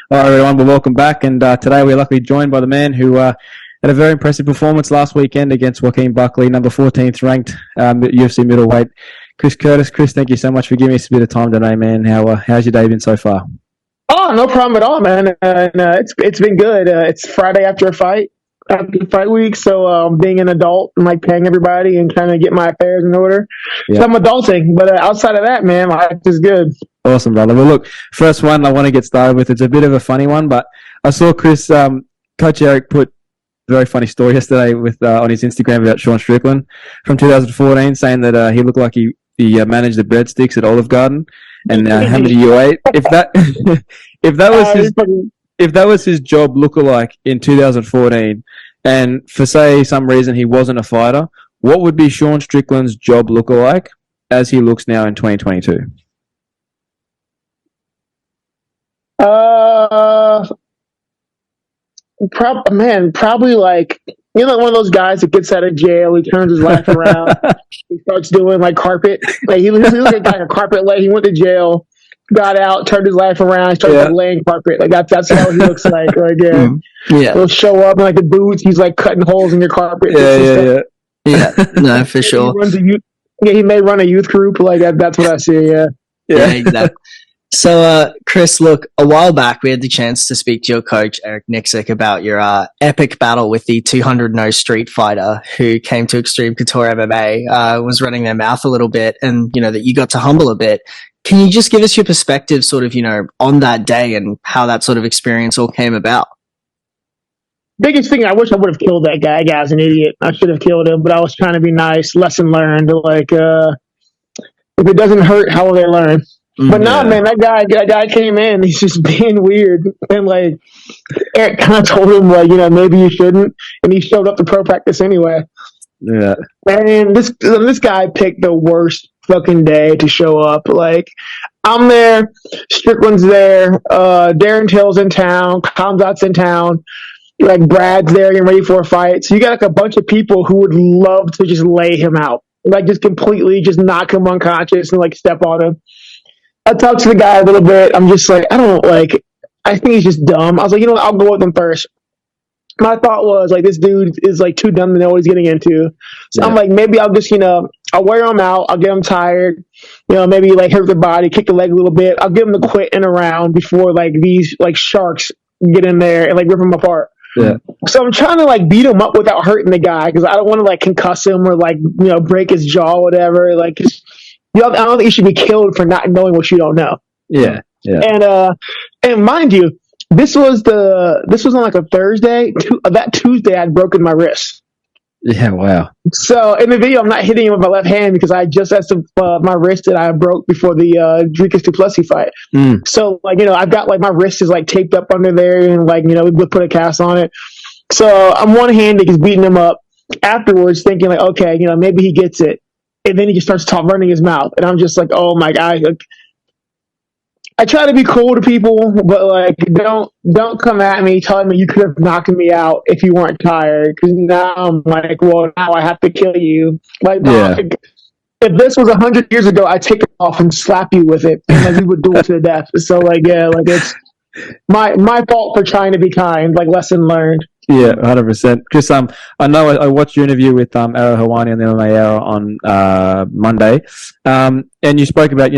All right, everyone, well, welcome back. And today we're luckily joined by the man who had a very impressive performance last weekend against Joaquin Buckley, number 14th ranked UFC middleweight, Chris Curtis. Chris, thank you so much for giving us a bit of time today, man. How's your day been so far? Oh, no problem at all, man. It's been good. It's Friday after fight week, so being an adult and like paying everybody and trying to get my affairs in order. Yeah. So I'm adulting, but outside of that, man, life is good. Awesome, brother. Well, look, first one I want to get started with. It's a bit of a funny one, but I saw Chris, Coach Eric put a very funny story yesterday with on his Instagram about Sean Strickland from 2014, saying that he looked like he managed the breadsticks at Olive Garden, and how many you ate. If that if that was his job lookalike in 2014, and for say some reason he wasn't a fighter, what would be Sean Strickland's job lookalike as he looks now in 2022? Probably like, one of those guys that gets out of jail. He turns his life around. He starts doing like carpet. Like he looks like a carpet lay. He went to jail, got out, turned his life around, started like, laying carpet. Like that's how he looks like. Like he'll show up in like the boots. He's like cutting holes in your carpet. Yeah. No, for sure. He may run a youth group. Like that's what I see. Yeah, exactly. So, Chris, look, a while back we had the chance to speak to your coach, Eric Nixick, about your epic battle with the 200-0 street fighter who came to Extreme Couture MMA, was running their mouth a little bit, and, that you got to humble a bit. Can you just give us your perspective sort of, on that day and how that sort of experience all came about? Biggest thing, I wish I would have killed that guy. That guy's an idiot. I should have killed him, but I was trying to be nice. Lesson learned. Like, if it doesn't hurt, how will they learn? But man, that guy came in. He's just being weird, and like Eric kind of told him, like, maybe you shouldn't, and he showed up to pro practice anyway. Yeah, and this guy picked the worst fucking day to show up. Like, I'm there, Strickland's there, Darren Till's in town, Kamzat's in town, like Brad's there getting ready for a fight. So you got like a bunch of people who would love to just lay him out, like just completely just knock him unconscious and like step on him. I talked to the guy a little bit. I'm just like, I think he's just dumb. I was like, what, I'll go with him first. My thought was, like, this dude is, like, too dumb to know what he's getting into. So I'm like, maybe I'll just, I'll wear him out. I'll get him tired. Maybe, like, hurt the body, kick the leg a little bit. I'll give him to quit in a round before, like, these, like, sharks get in there and, like, rip him apart. Yeah. So I'm trying to, like, beat him up without hurting the guy because I don't want to, like, concuss him or, like, break his jaw or whatever. Like, just... I don't think you should be killed for not knowing what you don't know. Yeah. And mind you, this was on like a Thursday. That Tuesday, I'd broken my wrist. Yeah, wow. So in the video, I'm not hitting him with my left hand because I just had my wrist that I broke before the Dricus to Plessis fight. So like I've got like my wrist is like taped up under there, and like we put a cast on it. So I'm one-handed, just beating him up. Afterwards, thinking like, okay, maybe he gets it. And then he just starts running his mouth. And I'm just like, oh my God. Like, I try to be cool to people, but like, don't come at me telling me you could have knocked me out if you weren't tired. Because now I'm like, well, now I have to kill you. Like, if this was 100 years ago, I'd take it off and slap you with it. And like, we would duel to the death. So like, it's my fault for trying to be kind. Like, lesson learned. Yeah, 100%. Chris, I know I watched your interview with Arrow Hawani on the MMA Hour on Monday, and you spoke about,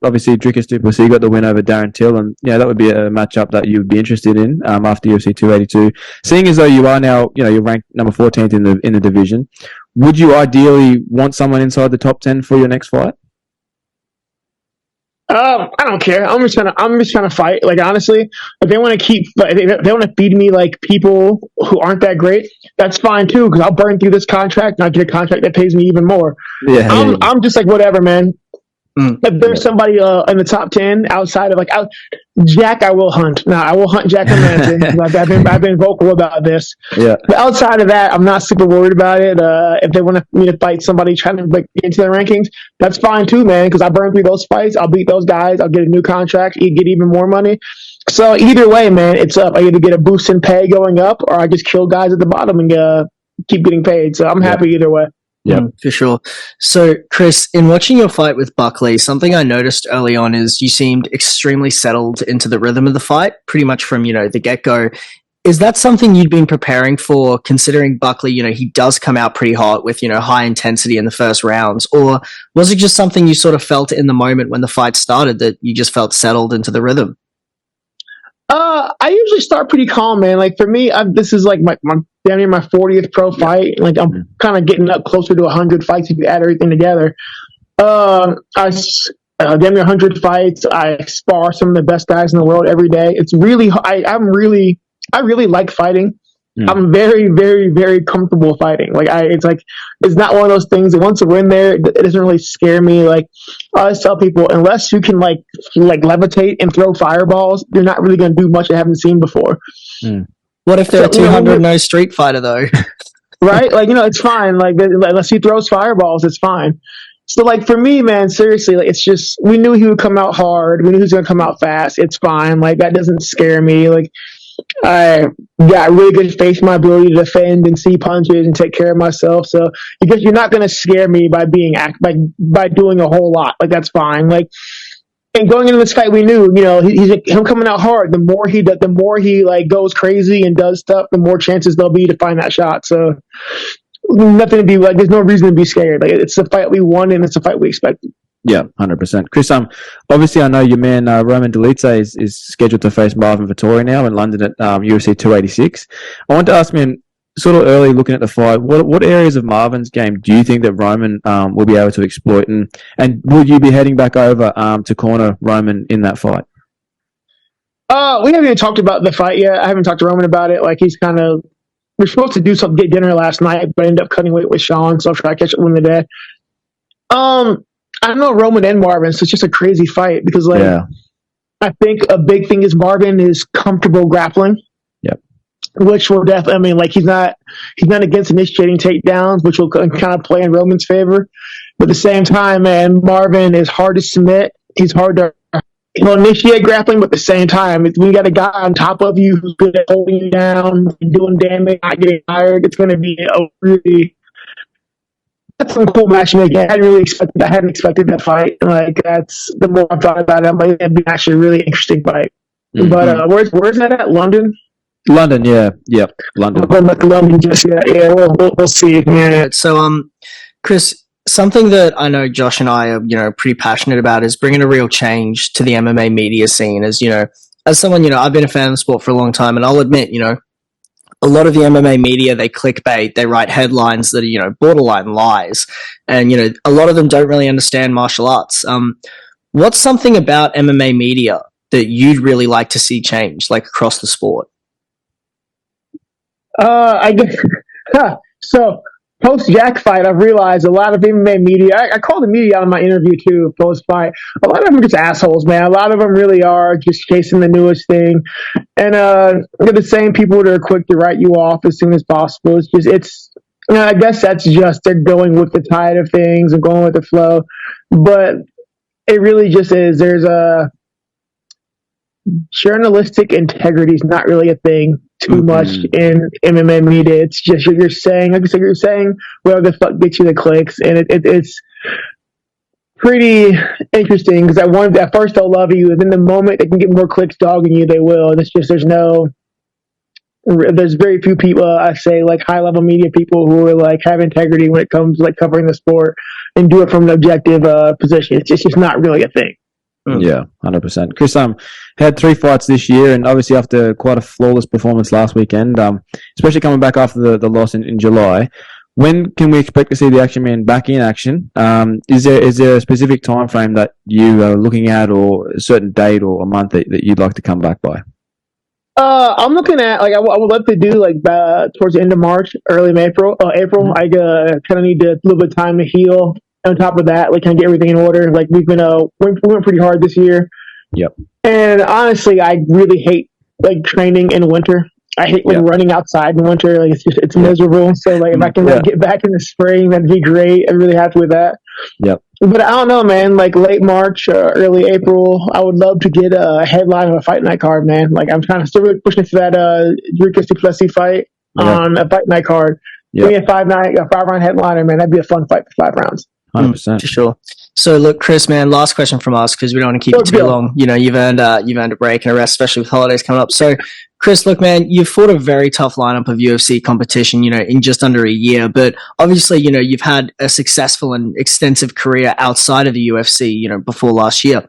obviously Dricus to Plessis got the win over Darren Till, and that would be a matchup that you would be interested in after UFC 282. Seeing as though you are now, you're ranked number 14th in the division, would you ideally want someone inside the top 10 for your next fight? I don't care. I'm just trying to fight. Like, honestly, if they want to feed me like people who aren't that great, that's fine too. Because I'll burn through this contract and I'll get a contract that pays me even more. I'm just like, whatever, man. If there's somebody in the top 10 outside of like Jack, I will hunt. Now I will hunt Jack Manson. I've been vocal about this. Yeah. But outside of that, I'm not super worried about it. If they want me to fight somebody trying to break into their rankings, that's fine too, man. Because I burn through those fights, I'll beat those guys. I'll get a new contract, get even more money. So either way, man, it's up. I either get a boost in pay going up, or I just kill guys at the bottom and keep getting paid. So I'm happy either way. Yep. For sure. So, Chris, in watching your fight with Buckley, something I noticed early on is you seemed extremely settled into the rhythm of the fight, pretty much from, the get-go. Is that something you'd been preparing for, considering Buckley, he does come out pretty hot with, high intensity in the first rounds? Or was it just something you sort of felt in the moment when the fight started that you just felt settled into the rhythm? I usually start pretty calm, man. Like for me, this is like my damn near my 40th pro fight. Like I'm kind of getting up closer to 100 fights if you add everything together. Damn near 100 fights. I spar some of the best guys in the world every day. It's really, I really like fighting. I'm very, very, very comfortable fighting. It's not one of those things that once we're in there, it doesn't really scare me. Like I always tell people, unless you can like levitate and throw fireballs, you're not really going to do much I haven't seen before. What if they're a 200 no street fighter though? Right? Like, it's fine. Like unless he throws fireballs, it's fine. So like for me, man, seriously, like it's just, we knew he would come out hard. We knew he was going to come out fast. It's fine. Like that doesn't scare me. Like, I got really good faith in my ability to defend and see punches and take care of myself. So because you're not going to scare me by by doing a whole lot. Like that's fine. Like, and going into this fight, we knew, him coming out hard. The more he like goes crazy and does stuff, the more chances there'll be to find that shot. So nothing to be like. There's no reason to be scared. Like it's the fight we won and it's the fight we expected. Yeah, 100%. Chris, obviously I know your man Roman Dolidze is scheduled to face Marvin Vettori now in London at UFC 286. I want to ask, man, sort of early looking at the fight, what areas of Marvin's game do you think that Roman will be able to exploit, and will you be heading back over to corner Roman in that fight? We haven't even talked about the fight yet. I haven't talked to Roman about it. Like he's kind of, we're supposed to do something, get dinner last night, but I ended up cutting weight with Sean, so I'll try to catch up with him today. I don't know Roman and Marvin, so it's just a crazy fight because, I think a big thing is Marvin is comfortable grappling. Yep. Which will definitely, I mean, like he's not against initiating takedowns, which will kind of play in Roman's favor. But at the same time, man, Marvin is hard to submit. He's hard to, he'll initiate grappling, but at the same time, when you got a guy on top of you who's good at holding you down, doing damage, not getting tired, it's going to be that's some cool matchmaking. I hadn't expected that fight. Like that's the more I've thought about it, like it'd be actually a really interesting fight. Mm-hmm. But where's that at? London? London, yep, London. I'm not London just yet. Yeah, we'll see. Yeah. So, Chris, something that I know Josh and I are pretty passionate about is bringing a real change to the MMA media scene. As someone I've been a fan of the sport for a long time, and I'll admit a lot of the MMA media, they clickbait, they write headlines that are, borderline lies. And, a lot of them don't really understand martial arts. What's something about MMA media that you'd really like to see change, like across the sport? I guess, so post-Jack fight, I've realized a lot of MMA media, I called the media out in my interview too, post-fight. A lot of them are just assholes, man. A lot of them really are just chasing the newest thing. And they're the same people that are quick to write you off as soon as possible. I guess that's just, they're going with the tide of things and going with the flow. But it really just is, there's a journalistic integrity is not really a thing too much in MMA media. It's just you're saying, like you're saying, whatever the fuck gets you the clicks, and it's pretty interesting because at first they'll love you, and then the moment they can get more clicks dogging you, they will. And it's just there's very few people I say like high level media people who are like have integrity when it comes to like covering the sport and do it from an objective position. It's just not really a thing. Yeah, 100%. Chris, had 3 fights this year, and obviously after quite a flawless performance last weekend, especially coming back after the loss in July. When can we expect to see the Action Man back in action? Is there a specific time frame that you are looking at, or a certain date or a month that you'd like to come back by? I'm looking at I would love to do towards the end of March, early April. April. I kind of need a little bit of time to heal. On top of that, kind of get everything in order. Like we went pretty hard this year. Yep. And honestly, I really hate training in winter. I hate running outside in winter. It's miserable. So if I can get back in the spring, that'd be great. I'm really happy with that. Yep. But I don't know, man. Late March, early April, I would love to get a headline of a fight night card, man. I'm still really pushing for that Dricus to Plessis fight on a fight night card. Give me a 5-round headliner, man. That'd be a fun fight for 5 rounds. 100%. For sure. So look, Chris, man, last question from us because we don't want to keep you too long. You know, you've earned a break and a rest, especially with holidays coming up. So, Chris, look, man, you've fought a very tough lineup of UFC competition, you know, in just under a year. But obviously, you know, you've had a successful and extensive career outside of the UFC, you know, before last year.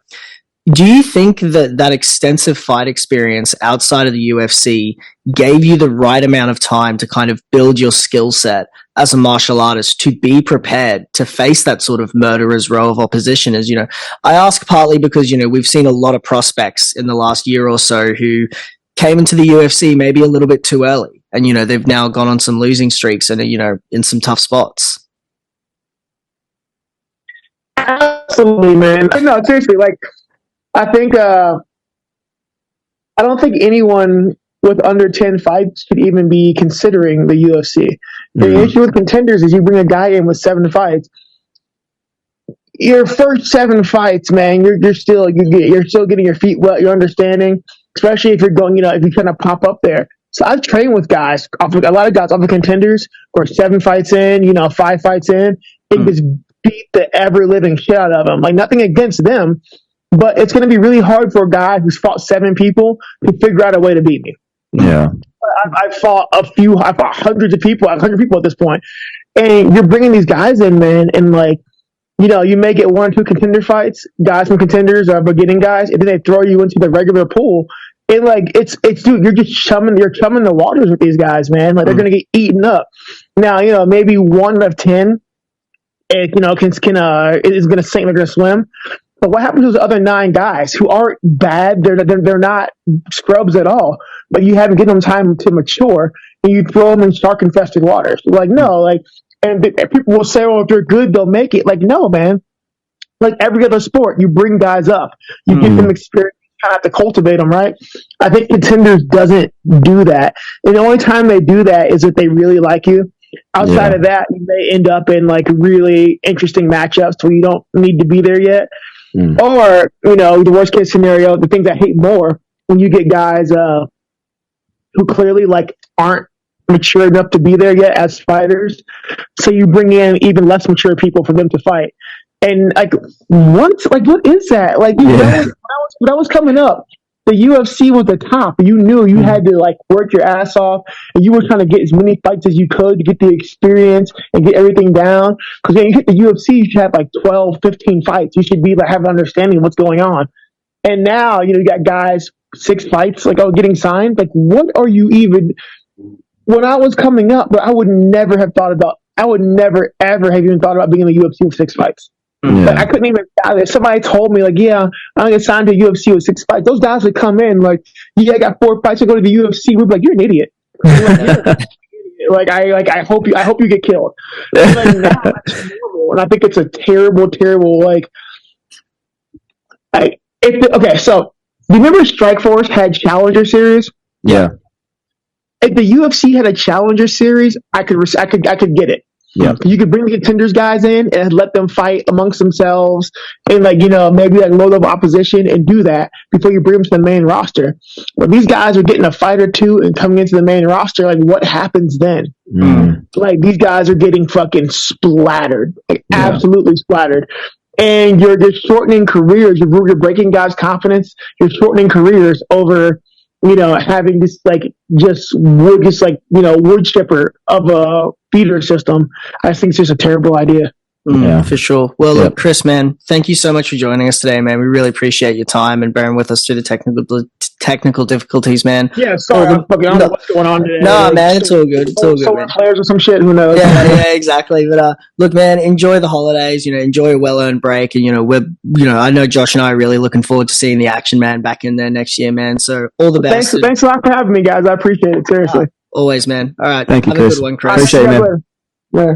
Do you think that extensive fight experience outside of the UFC gave you the right amount of time to kind of build your skill set as a martial artist to be prepared to face that sort of murderer's row of opposition? As you know, I ask partly because, you know, we've seen a lot of prospects in the last year or so who came into the UFC maybe a little bit too early, and, you know, they've now gone on some losing streaks and are, you know, in some tough spots. Absolutely, man. No, seriously, like, I think I don't think anyone with under 10 fights should even be considering the UFC. The issue with contenders is you bring a guy in with 7 fights. Your first 7 fights, man, you're still getting your feet wet. You're understanding, especially if you're going, you know, if you kind of pop up there. So I've trained with guys, a lot of guys off the contenders who are 7 fights in, you know, 5 fights in, and just beat the ever living shit out of them. Like, nothing against them, but it's going to be really hard for a guy who's fought 7 people to figure out a way to beat me. Yeah. I've fought hundreds of people, 100 people at this point. And you're bringing these guys in, man, and, like, you know, you may get 1 or 2 contender fights, guys from contenders or beginning guys, and then they throw you into the regular pool. And, like, it's dude, you're chumming the waters with these guys, man. Like, they're going to get eaten up. Now, you know, maybe 1 out of 10, you know, is going to sink, they're going to swim. But what happens to those other 9 guys who aren't bad? They're not scrubs at all. But you haven't given them time to mature, and you throw them in shark-infested waters. Like, no, like, and people will say, "Oh, if they're good, they'll make it." Like, no, man. Like every other sport, you bring guys up, you give them experience, you kind of have to cultivate them, right? I think contenders doesn't do that, and the only time they do that is if they really like you. Outside of that, you may end up in like really interesting matchups where you don't need to be there yet. Or, you know, the worst case scenario, the things I hate more, when you get guys who clearly like aren't mature enough to be there yet as fighters. So you bring in even less mature people for them to fight. And like, what is that? Like, you know, when I was coming up, the UFC was the top. You knew you had to like work your ass off, and you were trying to get as many fights as you could to get the experience and get everything down. Because when you hit the UFC, you should have like 12, 15 fights. You should be like have an understanding of what's going on. And now, you know, you got guys 6 fights, like, oh, getting signed. Like, what are you even? When I was coming up, but I would never ever have even thought about being in the UFC with 6 fights. Like, I couldn't even. If somebody told me, like, yeah, I'm gonna get signed to UFC with 6 fights, those guys would come in like, yeah, I got 4 fights to go to the UFC. We'd be like, you're an idiot. Like, I hope you get killed. And like, now, it's normal, and I think it's a terrible, like. Okay, so do you remember Strikeforce had Challenger Series? Yeah. If the UFC had a Challenger Series, I could get it. Yeah. You could bring the contenders guys in and let them fight amongst themselves and, like, you know, maybe like low level opposition and do that before you bring them to the main roster. When these guys are getting a fight or 2 and coming into the main roster, like, what happens then? Like, these guys are getting fucking splattered, like absolutely splattered. And you're just shortening careers. You're breaking guys' confidence. You're shortening careers over, you know, having this like wood chipper of a feeder system. I think it's just a terrible idea. For sure. Well, look, Chris, man, thank you so much for joining us today, man. We really appreciate your time and bearing with us through the technical difficulties, man. Yeah, sorry, I don't know what's going on today. No, man, it's all good. It's all good, man. Players or some shit, who knows? Yeah, exactly. But look, man, enjoy the holidays. You know, enjoy a well-earned break, and I know Josh and I are really looking forward to seeing the action, man, back in there next year, man. So all the best. Thanks a lot for having me, guys. I appreciate it, seriously. Always, man. All right, thank you, have Chris. a good one, Chris. Appreciate it, man. Yeah.